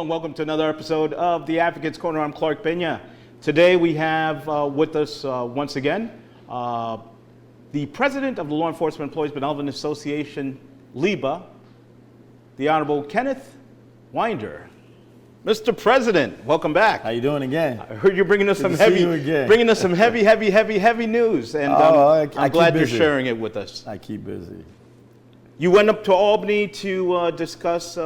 and welcome to another episode of The Advocate's Corner. I'm Clark Pena. Today we have with us once again the president of the Law Enforcement Employees Benevolent Association, LEBA, the Honorable Kenneth Winder. Mr. President, welcome back. How you doing again? I heard you're bringing us some heavy news, and I'm glad you're sharing it with us. I keep busy. You went up to Albany to discuss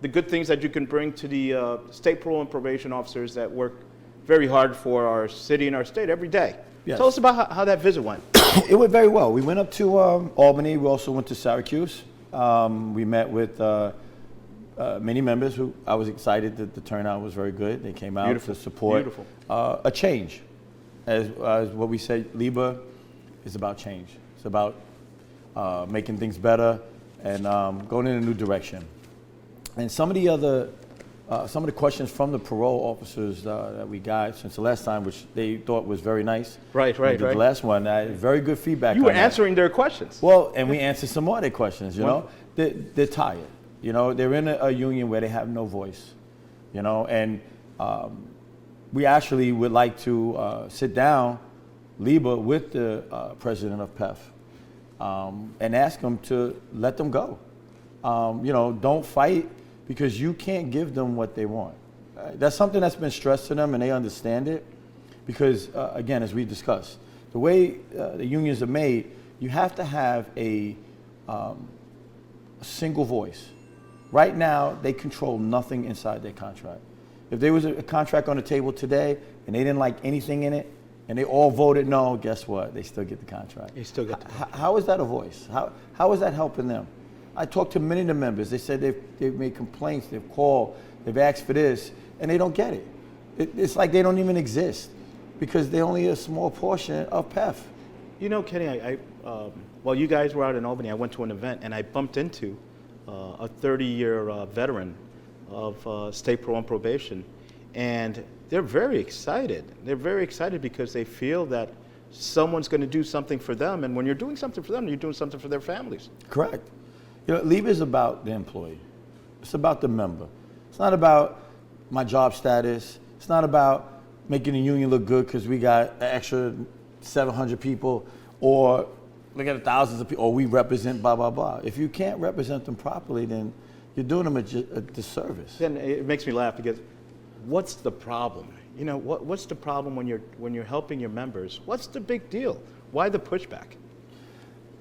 the good things that you can bring to the state parole and probation officers that work very hard for our city and our state every day. Yes. Tell us about how that visit went. It went very well. We went up to Albany. We also went to Syracuse. We met with many members who I was excited that the turnout was very good. They came out to support a change. As what we say, LEBA is about change. It's about making things better and going in a new direction. And some of the questions from the parole officers that we got since the last time, which they thought was very nice. Right. The last one, very good feedback. You were answering their questions. Well, and we answered some more of their questions. You know, they're tired. You know, they're in a union where they have no voice. You know, and we actually would like to sit down, LEBA, with the president of PEF, and ask them to let them go. You know, don't fight because you can't give them what they want. That's something that's been stressed to them, and they understand it because, again, as we discussed, the way the unions are made, you have to have a single voice. Right now, they control nothing inside their contract. If there was a contract on the table today and they didn't like anything in it, and they all voted no, guess what? They still get the contract. They still get the contract. How is that a voice? How is that helping them? I talked to many of the members. They said they've made complaints, they've called, they've asked for this, and they don't get it. It's like they don't even exist because they're only a small portion of PEF. You know, Kenny, while you guys were out in Albany, I went to an event and I bumped into a 30-year veteran of state parole and probation, and they're very excited. They're very excited because they feel that someone's going to do something for them, and when you're doing something for them, you're doing something for their families. Correct. You know, LEBA is about the employee. It's about the member. It's not about my job status. It's not about making the union look good because we got an extra 700 people, or look at the thousands of people, or we represent blah, blah, blah. If you can't represent them properly, then you're doing them a disservice. Then it makes me laugh because what's the problem? You know, what's the problem when you're helping your members? What's the big deal? Why the pushback?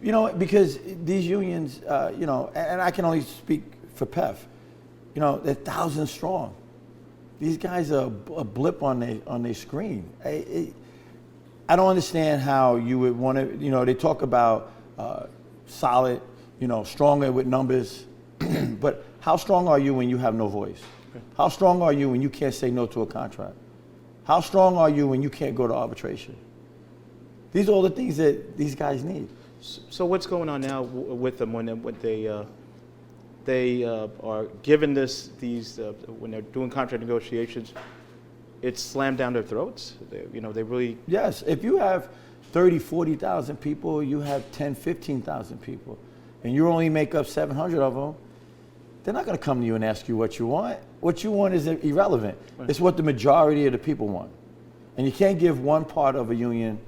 You know, because these unions, you know, and I can only speak for PEF, you know, they're thousands strong. These guys are a blip on their screen. I don't understand how you would want to, you know, they talk about solid, you know, stronger with numbers, but how strong are you when you have no voice? How strong are you when you can't say no to a contract? How strong are you when you can't go to arbitration? These are all the things that these guys need. So what's going on now with them when they are given when they're doing contract negotiations? It's slammed down their throats. They really. Yes, if you have 30, 40,000 people, you have 10, 15,000 people, and you only make up 700 of them, they're not going to come to you and ask you what you want. What you want is irrelevant. Right. It's what the majority of the people want. And you can't give one part of a union,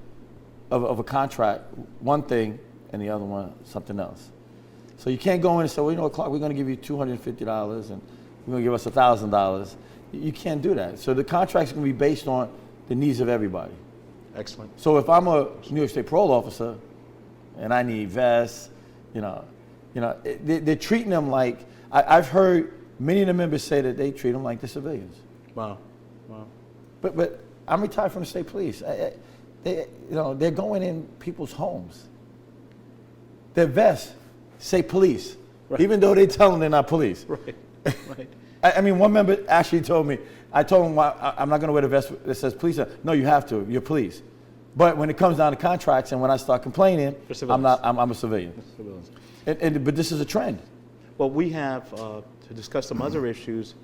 of a contract, one thing, and the other one something else. So you can't go in and say, well, you know what, Clark, we're going to give you $250 and you're going to give us $1,000. You can't do that. So the contract's going to be based on the needs of everybody. Excellent. So if I'm a New York State parole officer and I need vests, they're treating them like, I've heard many of the members say that they treat them like the civilians. Wow. But I'm retired from the state police. They're going in people's homes. Their vests say police, right, even though they tell them they're not police. Right. I mean, one member actually told me, I told him, I'm not going to wear the vest that says police. No, you have to. You're police. But when it comes down to contracts and when I start complaining, I'm not. I'm a civilian. But this is a trend. Well, we have to discuss some other issues,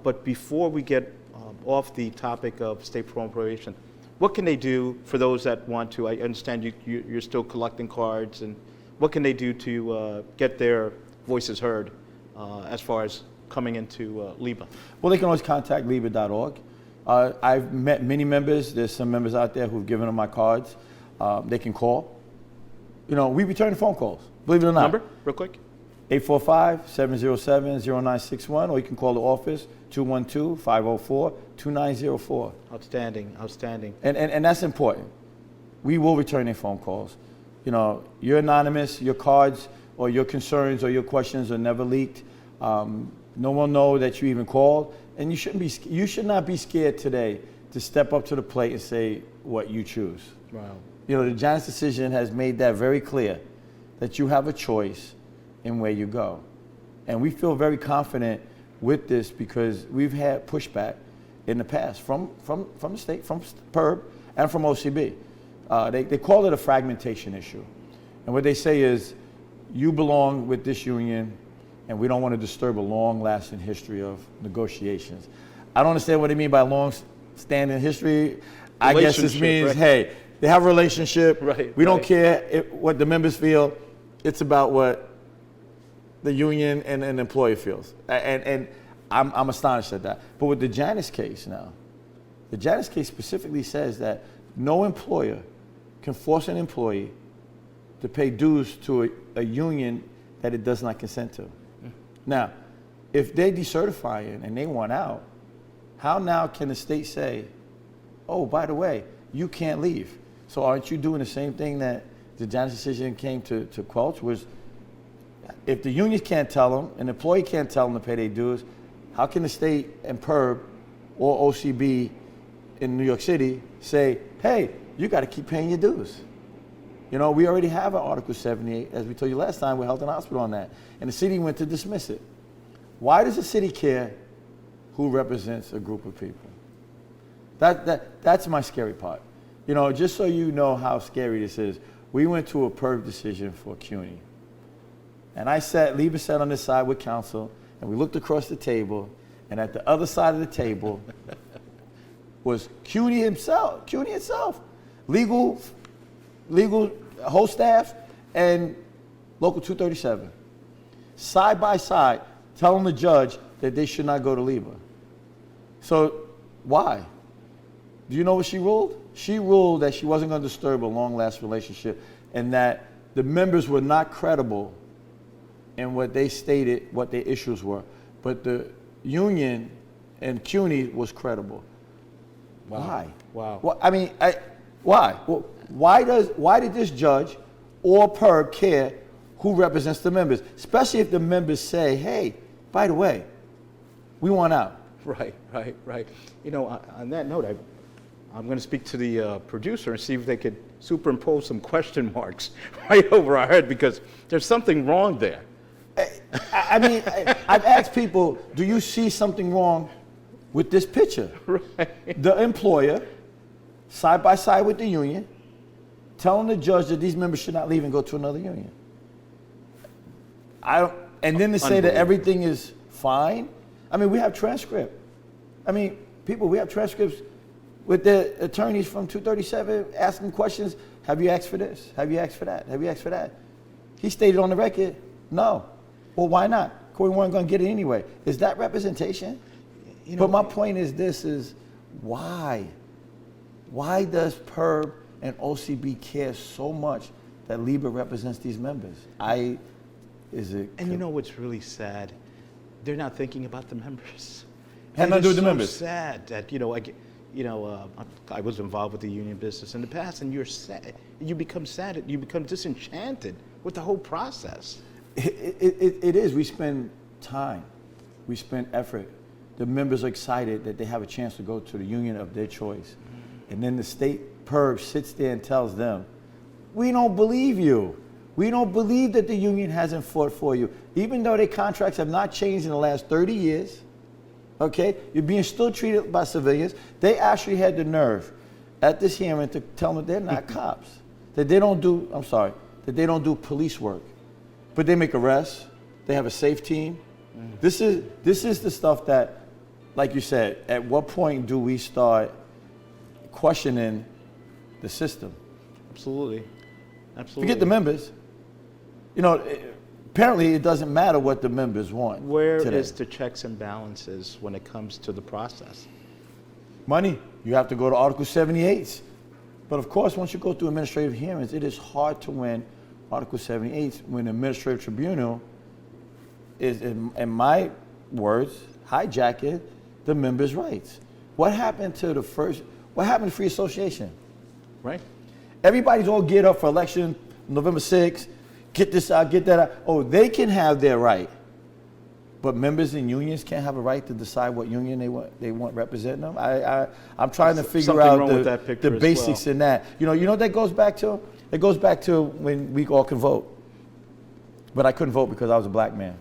but before we get off the topic of state parole and probation, what can they do for those that want to? I understand you're still collecting cards, and what can they do to get their voices heard as far as coming into LIBA? Well, they can always contact liba.org. I've met many members. There's some members out there who've given them my cards. They can call. We return phone calls, believe it or not. Number, real quick? 845-707-0961, or you can call the office, 212-504-2904. Outstanding, outstanding. And that's important. We will return their phone calls. You're anonymous, your cards or your concerns or your questions are never leaked. No one know that you even called, and you should not be scared today to step up to the plate and say what you choose. Wow. The Giants decision has made that very clear, that you have a choice in where you go. And we feel very confident with this because we've had pushback in the past from the state, from PERB, and from OCB. They call it a fragmentation issue. And what they say is, you belong with this union, and we don't want to disturb a long-lasting history of negotiations. I don't understand what they mean by long-standing history. I guess this means, right. Hey, they have a relationship. Right, we don't care what the members feel. It's about what the union and an employer feels. And I'm astonished at that. But with the Janus case now, the Janus case specifically says that no employer can force an employee to pay dues to a union that it does not consent to. Now, if they decertify and they want out, how now can the state say, oh, by the way, you can't leave? So aren't you doing the same thing that the Janus decision came to quell, was if the unions can't tell them, an employee can't tell them to pay their dues, how can the state and PERB or OCB in New York City say, hey, you got to keep paying your dues? We already have an Article 78, as we told you last time, with Health and Hospital on that. And the city went to dismiss it. Why does the city care who represents a group of people? That's my scary part. Just so you know how scary this is, we went to a PERB decision for CUNY. And LIBA sat on this side with counsel, and we looked across the table, and at the other side of the table was CUNY itself, legal whole staff, and Local 237, side by side, telling the judge that they should not go to LIBA. So why? Do you know what she ruled? She ruled that she wasn't going to disturb a long-lasting relationship and that the members were not credible in what they stated, what their issues were. But the union and CUNY was credible. Wow. Why? Wow. Well, why? Well, why did this judge or PERB care who represents the members? Especially if the members say, hey, by the way, we want out. Right. On that note, I'm going to speak to the producer and see if they could superimpose some question marks right over our head, because there's something wrong there. I've asked people, do you see something wrong with this picture? Right. The employer, side by side with the union, telling the judge that these members should not leave and go to another union. And then to say that everything is fine. We have transcript. We have transcripts with the attorneys from 237 asking questions. Have you asked for this? Have you asked for that? Have you asked for that? He stated on the record, no. Well, why not? We weren't going to get it anyway. Is that representation? But my point is why? Why does PERB and OCB care so much that LIBA represents these members? And you know what's really sad? They're not thinking about the members. Had nothing to do with the members. It's so sad that I was involved with the union business in the past, and you're sad. You become sad. You become disenchanted with the whole process. It is. We spend time. We spend effort. The members are excited that they have a chance to go to the union of their choice. And then the state PERB sits there and tells them, we don't believe you. We don't believe that the union hasn't fought for you. Even though their contracts have not changed in the last 30 years, okay? You're being still treated by civilians. They actually had the nerve at this hearing to tell them that they're not cops, that they don't do police work. But they make arrests. They have a safe team. This is the stuff that, like you said, at what point do we start questioning the system? Absolutely. Forget the members. PERB apparently it doesn't matter what the members want. Where today. is the checks and balances when it comes to the process? Money. You have to go to Article 78. But of course, once you go through administrative hearings, it is hard to win Article 78 when the administrative tribunal is, in my words, hijacking the members' rights. What happened to free association? Right. Everybody's all geared up for election, November 6th, get this out, get that out. Oh, they can have their right. But members in unions can't have a right to decide what union they want representing them. I'm trying to figure out the basics in that. You know what that goes back to? It goes back to when we all can vote. But I couldn't vote because I was a black man.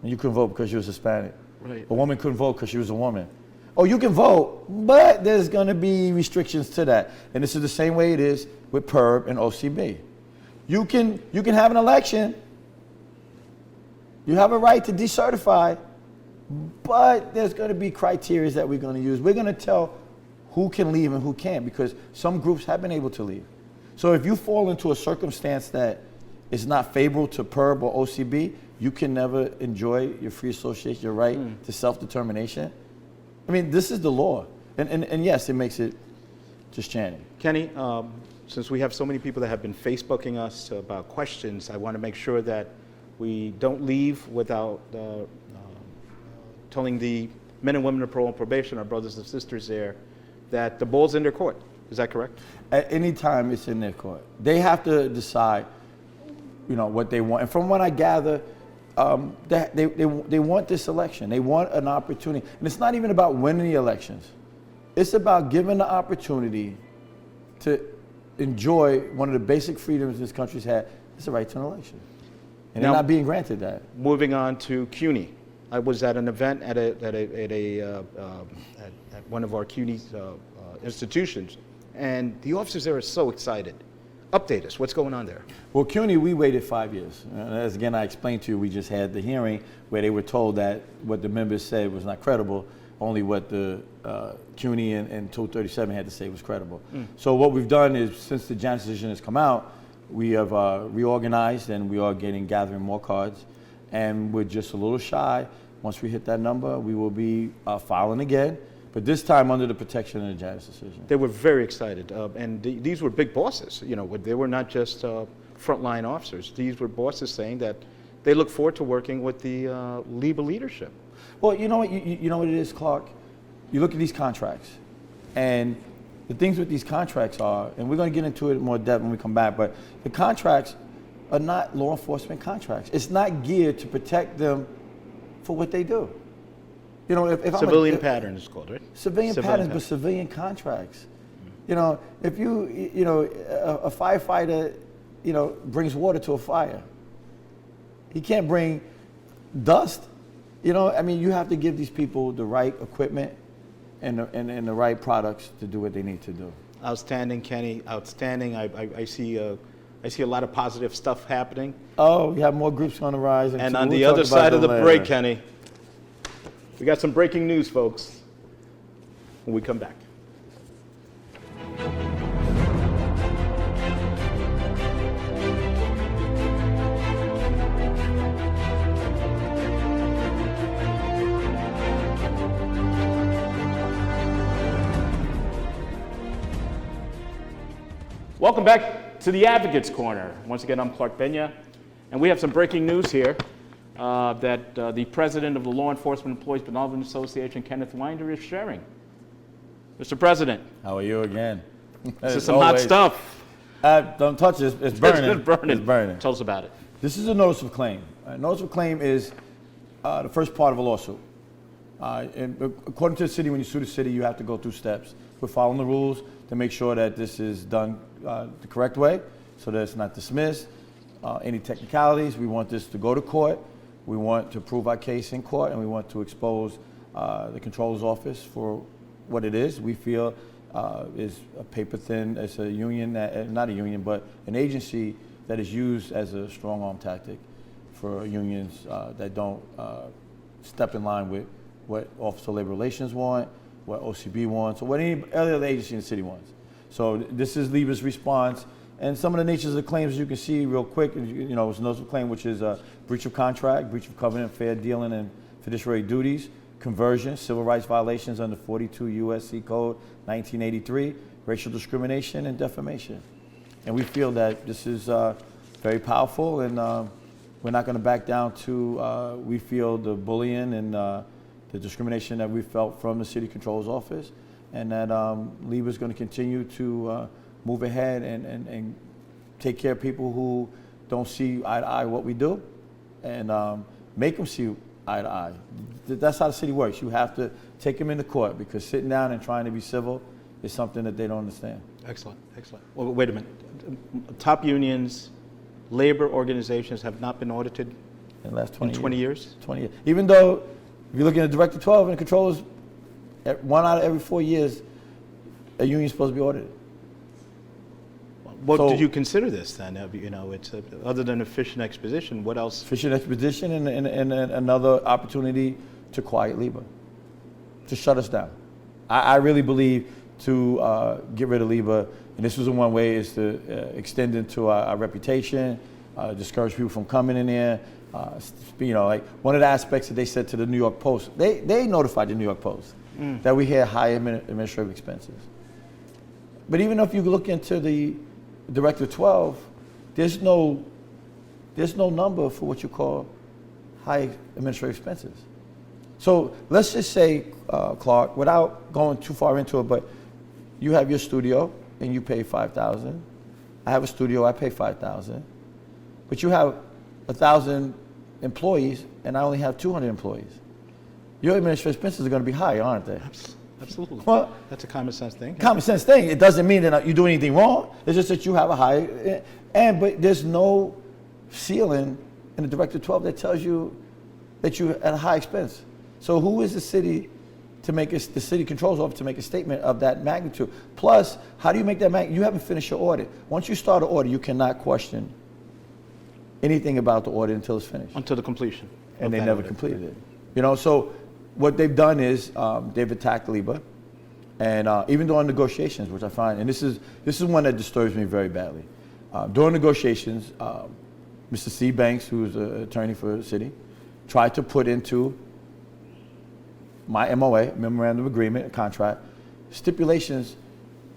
And you couldn't vote because you was Hispanic. Right. A woman couldn't vote because she was a woman. Oh, you can vote, but there's going to be restrictions to that. And this is the same way it is with PERB and OCB. You can have an election. You have a right to decertify, but there's going to be criteria that we're going to use. We're going to tell who can leave and who can't, because some groups have been able to leave. So if you fall into a circumstance that is not favorable to PERB or OCB, you can never enjoy your free association, your right to self-determination. I mean, this is the law. And yes, it makes it just chanting. Kenny, since we have so many people that have been Facebooking us about questions, I want to make sure that we don't leave without telling the men and women of parole and probation, our brothers and sisters there, that the ball's in their court. Is that correct? At any time, it's in their court. They have to decide, what they want. And from what I gather, they want this election. They want an opportunity. And it's not even about winning the elections. It's about giving the opportunity to enjoy one of the basic freedoms this country's had. It's the right to an election. And now, they're not being granted that. Moving on to CUNY. I was at an event at one of our CUNY institutions, and the officers there are so excited. Update us. What's going on there? Well, CUNY, we waited 5 years. As again, I explained to you, we just had the hearing where they were told that what the members said was not credible. Only what the CUNY and 237 had to say was credible. So what we've done is, since the Janus decision has come out, we have reorganized, and we are gathering more cards, and we're just a little shy. Once we hit that number, we will be filing again, but this time under the protection of the Janus decision. They were very excited, and these were big bosses. They were not just frontline officers. These were bosses saying that they look forward to working with the LIBA leadership. Well, you know what it is, Clark? You look at these contracts, and the things with these contracts are, and we're going to get into it in more depth when we come back, but the contracts are not law enforcement contracts. It's not geared to protect them for what they do. If civilian pattern is called, right? Civilian patterns, but civilian contracts. If a firefighter, brings water to a fire, he can't bring dust. You have to give these people the right equipment and the right products to do what they need to do. Outstanding, Kenny. Outstanding. I see a lot of positive stuff happening. Oh, we have more groups on the rise. And on the other side of the break, Kenny, we got some breaking news, folks, when we come back. Welcome back to the Advocates Corner. Once again, I'm Clark Pena, and we have some breaking news here that the president of the Law Enforcement Employees Benevolent Association, Kenneth Winder, is sharing. Mr. President. How are you again? This is some hot stuff. Don't touch it. It's burning. It's burning. It's burning. Tell us about it. This is a notice of claim. A notice of claim is the first part of a lawsuit. And according to the city, when you sue the city, you have to go through steps. We're following the rules to make sure that this is done the correct way, so that it's not dismissed. Any technicalities, we want this to go to court. We want to prove our case in court, and we want to expose the Comptroller's Office for what it is. We feel is a paper thin. It's a union, not a union, but an agency that is used as a strong arm tactic for unions that don't step in line with what Office of Labor Relations want, what OCB wants, or what any other agency in the city wants. So this is LIBA's response. And some of the natures of the claims, you can see real quick, you know, it's a notice of claim, which is breach of contract, breach of covenant, fair dealing, and fiduciary duties, conversion, civil rights violations under 42 U.S.C. Code 1983, racial discrimination, and defamation. And we feel that this is very powerful, and we're not going to back down to, we feel, the bullying and the discrimination that we felt from the City Controller's office, and that LIBA is going to continue to move ahead and take care of people who don't see eye to eye what we do, and make them see eye to eye. That's how the city works. You have to take them into court, because sitting down and trying to be civil is something that they don't understand. Excellent, excellent. Well, wait a minute. Top unions, labor organizations have not been audited In the last 20 in 20 years? 20 years. Even though, if you look at the Director 12 and the controllers, 1 out of every 4 years, a union is supposed to be audited. What So- did you consider this then? You know, it's other than a fishing expedition, what else? Fishing expedition and another opportunity to quiet LIBA, to shut us down. I really believe to get rid of LIBA, and this was in one way, is to extend into our reputation, discourage people from coming in there. You know, like one of the aspects that they said to the New York Post, they notified the New York Post that we had high administrative expenses. But even if you look into the Director 12, there's no number for what you call high administrative expenses. So let's just say, Clark, without going too far into it, but you have your studio and you pay $5,000. I have a studio, I pay $5,000. But you have 1,000 employees and I only have 200 employees. Your administrative expenses are going to be high, aren't they? Absolutely. Well, that's a common sense thing. Common sense thing. It doesn't mean that you do anything wrong. It's just that you have a high, but there's no ceiling in the Directive 12 that tells you that you're at a high expense. So who is the city to make the City Controller's Office to make a statement of that magnitude? Plus, how do you make that you haven't finished your audit. Once you start an audit, you cannot question anything about the audit until it's finished. Until the completion. And they never completed it. You know, so what they've done is they've attacked LIBA, and even during negotiations, which I find, and this is one that disturbs me very badly. During negotiations, Mr. C. Banks, who's an attorney for the city, tried to put into my MOA, Memorandum of Agreement, a contract, stipulations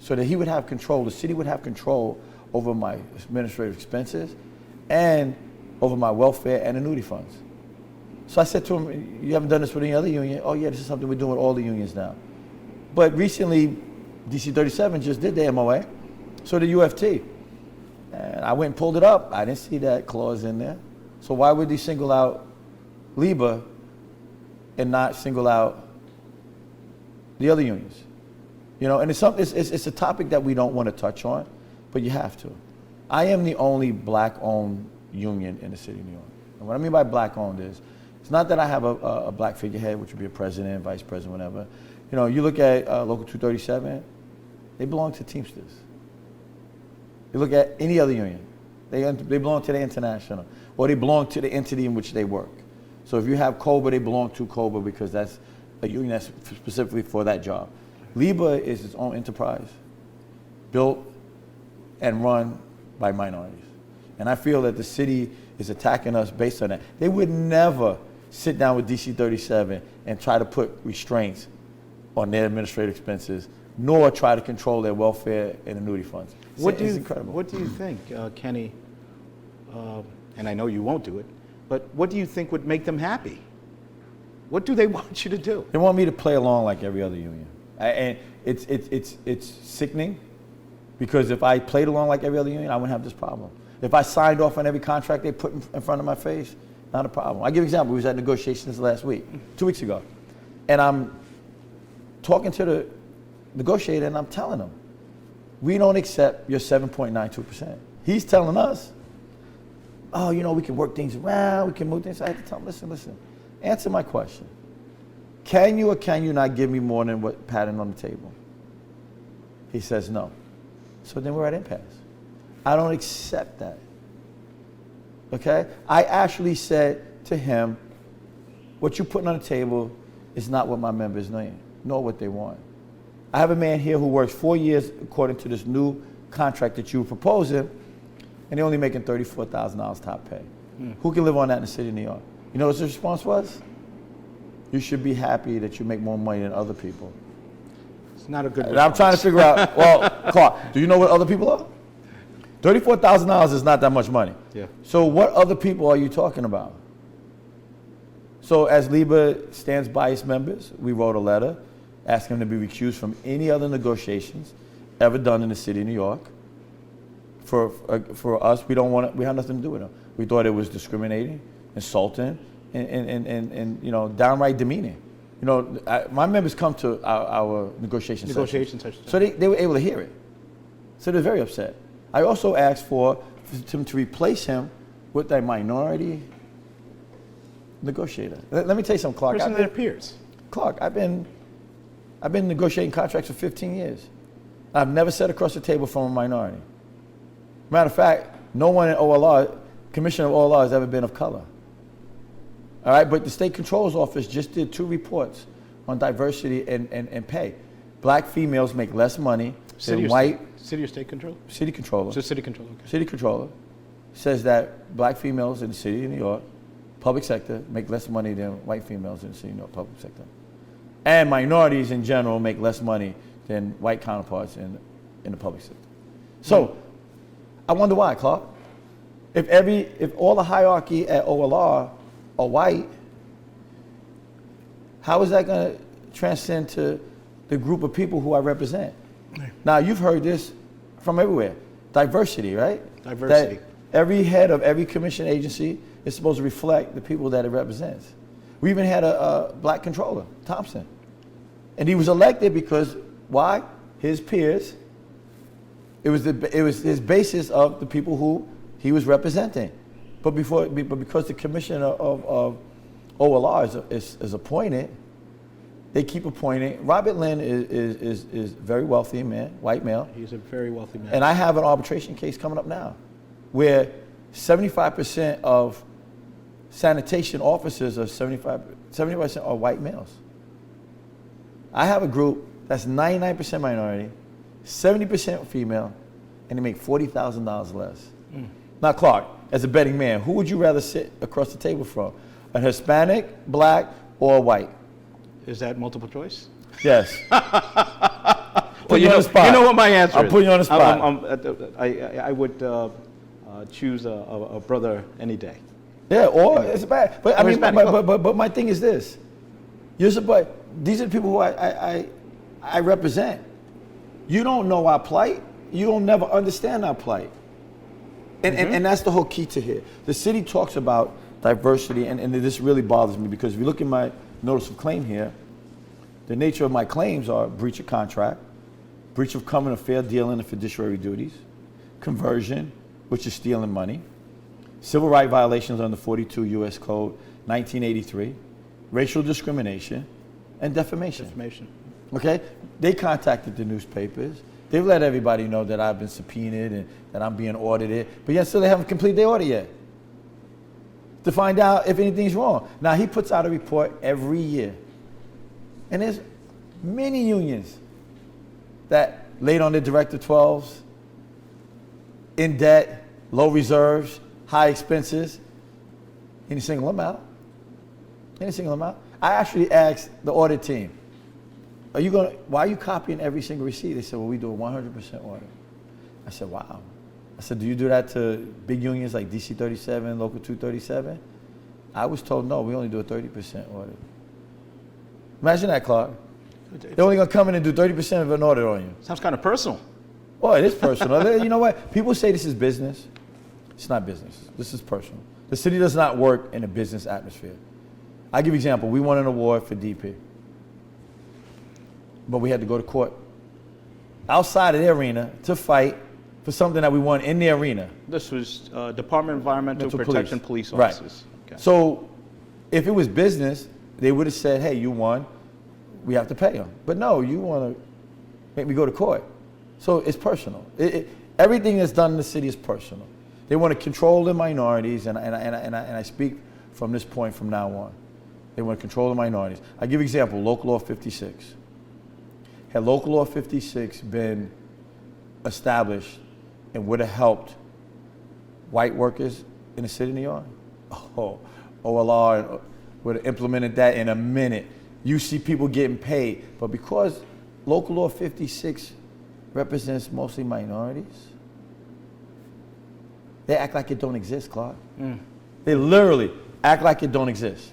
so that he would have control, the city would have control over my administrative expenses and over my welfare and annuity funds. So I said to him, you haven't done this with any other union? Oh yeah, this is something we're doing with all the unions now. But recently, DC 37 just did the MOA, so did UFT. And I went and pulled it up. I didn't see that clause in there. So why would they single out LIBA and not single out the other unions? You know, and it's a topic that we don't want to touch on, but you have to. I am the only black-owned union in the city of New York. And what I mean by black-owned is, it's not that I have a black figurehead, which would be a president, vice president, whatever. You know, you look at Local 237, they belong to Teamsters. You look at any other union, they belong to the International, or they belong to the entity in which they work. So if you have COBA, they belong to COBA because that's a union that's specifically for that job. LIBA is its own enterprise, built and run by minorities. And I feel that the city is attacking us based on that. They would never sit down with DC 37 and try to put restraints on their administrative expenses, nor try to control their welfare and annuity funds. It's incredible. What do you think, Kenny, and I know you won't do it, but what do you think would make them happy? What do they want you to do? They want me to play along like every other union. And it's sickening, because if I played along like every other union, I wouldn't have this problem. If I signed off on every contract they put in front of my face, not a problem. I'll give you an example. We was at negotiations last week, 2 weeks ago. And I'm talking to the negotiator and I'm telling him, we don't accept your 7.92%. He's telling us, oh, you know, we can work things around, we can move things. I had to tell him, listen, answer my question. Can you or can you not give me more than what pattern on the table? He says no. So then we're at impasse. I don't accept that. Okay? I actually said to him, what you're putting on the table is not what my members need, nor what they want. I have a man here who works 4 years according to this new contract that you were proposing, and they're only making $34,000 top pay. Who can live on that in the city of New York? You know what his response was? You should be happy that you make more money than other people. It's not a good And I'm trying to figure out, well, Clark, do you know what other people are? $34,000 is not that much money. Yeah. So what other people are you talking about? So as LIBA stands by its members, we wrote a letter asking them to be recused from any other negotiations ever done in the city of New York. For us, we have nothing to do with them. We thought it was discriminating, insulting, and you know, downright demeaning. You know, my members come to our negotiation sessions. So they were able to hear it. So they're very upset. I also asked for him to replace him with a minority negotiator. Let me tell you something, Clark. Person that appears. Clark, I've been negotiating contracts for 15 years. I've never sat across the table from a minority. Matter of fact, no one in OLR, Commissioner of OLR, has ever been of color. All right, but the State Controller's Office just did 2 reports on diversity and pay. Black females make less money than white. City or state control? City Controller. So city control, okay. City Controller says that black females in the city of New York, public sector, make less money than white females in the city of New York, public sector. And minorities in general make less money than white counterparts in the public sector. So, I wonder why, Clark. If all the hierarchy at OLR are white, how is that going to transcend to the group of people who I represent? Now, you've heard this from everywhere. Diversity, right? Diversity. That every head of every commission agency is supposed to reflect the people that it represents. We even had a black controller, Thompson. And he was elected because, why? His peers. It was his basis of the people who he was representing. But because the commissioner of OLR is appointed, they keep appointing. Robert Lynn is very wealthy man, white male. He's a very wealthy man. And I have an arbitration case coming up now where 75% of sanitation officers are 75% are white males. I have a group that's 99% minority, 70% female, and they make $40,000 less. Now, Clark, as a betting man, who would you rather sit across the table from? A Hispanic, black, or white? Is that multiple choice? Yes. Well, you know what my answer is. I'll put you on the spot. I would choose a brother any day. Yeah, or it's bad. But I mean, but my thing is this: these are the people who I represent. You don't know our plight. You don't never understand our plight. And that's the whole key to here. The city talks about diversity, and this really bothers me because if you look at my notice of claim here, the nature of my claims are breach of contract, breach of common or fair dealing and fiduciary duties, conversion, which is stealing money, civil rights violations under 42 U.S. Code 1983, racial discrimination, and defamation. Okay? They contacted the newspapers. They've let everybody know that I've been subpoenaed and that I'm being audited, but yet still they haven't completed their audit yet to find out if anything's wrong. Now, he puts out a report every year. And there's many unions that laid on their Director 12s, in debt, low reserves, high expenses. He didn't single them out. I actually asked the audit team, why are you copying every single receipt? They said, well, we do a 100% audit. I said, wow. I said, do you do that to big unions like DC 37, Local 237? I was told, no, we only do a 30% audit. Imagine that, Clark. They're only going to come in and do 30% of an audit on you. Sounds kind of personal. Well, it is personal. You know what? People say this is business. It's not business. This is personal. The city does not work in a business atmosphere. I give you an example. We won an award for DP, but we had to go to court outside of the arena to fight for something that we won in the arena. This was Department of Environmental Protection Police Right. officers. Okay. So if it was business, they would have said, hey, you won, we have to pay them. But no, you want to make me go to court. So it's personal. Everything that's done in the city is personal. They want to control the minorities, and I speak from this point from now on. They want to control the minorities. I give you an example, Local Law 56. Had Local Law 56 been established and would have helped white workers in the city of New York, OLR would have implemented that in a minute. You see people getting paid, but because Local Law 56 represents mostly minorities, they act like it don't exist, Clark. They literally act like it don't exist.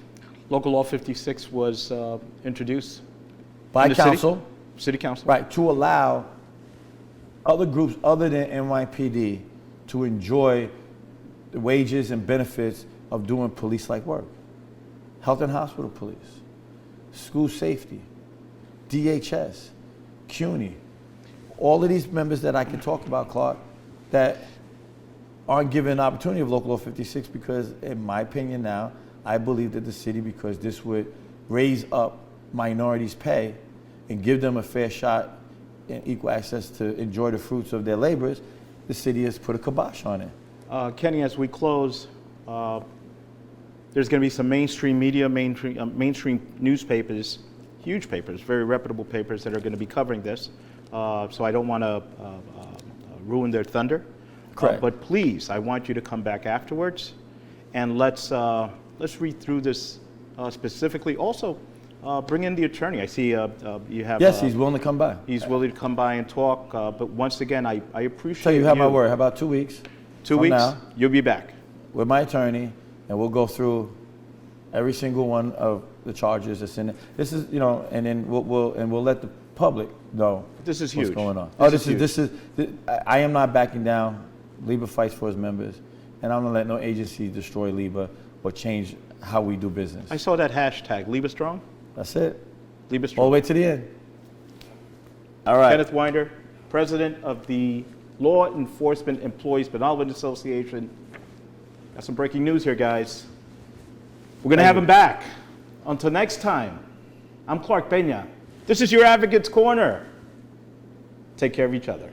Local Law 56 was introduced By council. City Council. Right, to allow other groups other than NYPD to enjoy the wages and benefits of doing police-like work. Health and hospital police, school safety, DHS, CUNY. All of these members that I can talk about, Clark, that aren't given an opportunity of Local Law 56 because, in my opinion now, I believe that the city, because this would raise up minorities' pay and give them a fair shot and equal access to enjoy the fruits of their labors, the city has put a kibosh on it. Kenny, as we close, there's going to be some mainstream media, mainstream newspapers, huge papers, very reputable papers that are going to be covering this. So I don't want to ruin their thunder. Correct. But please, I want you to come back afterwards, and let's read through this specifically. Also, bring in the attorney. I see you have. Yes, he's willing to come by. He's willing to come by and talk. But once again, I appreciate. So you have my word. How about 2 weeks? 2 from weeks. now, You'll be back with my attorney, and we'll go through every single one of the charges that's in it. This is, and then we'll let the public know. This is what's huge. going on. This is I am not backing down. LIBA fights for his members, and I'm gonna let no agency destroy LIBA or change how we do business. I saw that hashtag, Liba Strong. That's it. Liba All the Strong. way to the end. All right. Kenneth Winder, president of the Law Enforcement Employees Benevolent Association. Got some breaking news here, guys. We're gonna have him back. Until next time, I'm Clark Pena. This is your Advocate's Corner. Take care of each other.